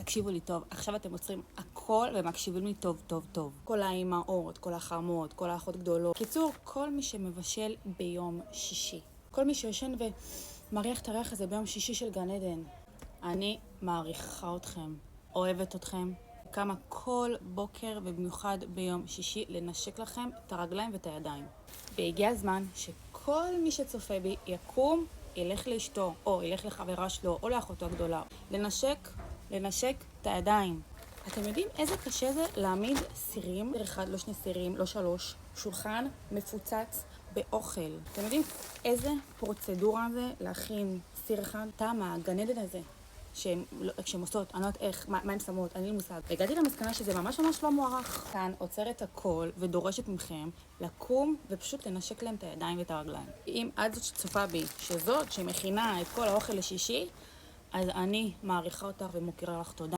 תקשיבו לי טוב, עכשיו אתם עוצרים הכל ומקשיבים לי טוב טוב טוב. כל האימהות, כל החמות, כל האחות גדולות. קיצור, כל מי שמבשל ביום שישי. כל מי שיושן ומריח את הריח הזה ביום שישי של גן עדן. אני מעריכה אתכם, אוהבת אתכם. קמה כל בוקר ובמיוחד ביום שישי לנשק לכם את הרגליים ואת הידיים. והגיע הזמן שכל מי שצופה בי יקום, ילך לאשתו, או ילך לחברה שלו, או לאחותו הגדולה. לנשק את הידיים. אתם יודעים איזה קשה זה להעמיד סירים, סיר אחד, לא שני סירים, לא שלוש, שולחן מפוצץ באוכל. אתם יודעים איזה פרוצדורה זה להכין סיר אחד? טעם הגן עדן הזה כשהם עושות, אני לא יודעת איך, מה הם שמות, אני לא מושג. הגעתי למסקנה שזה ממש לא מוערך. כאן עוצרת הכל ודורשת מכם לקום ופשוט לנשק להם את הידיים ואת הרגליים. אם את זאת שצופה בי, שזאת שמכינה את כל האוכל לשישי, אז אני מעריכה אותך ומוקירה לך תודה.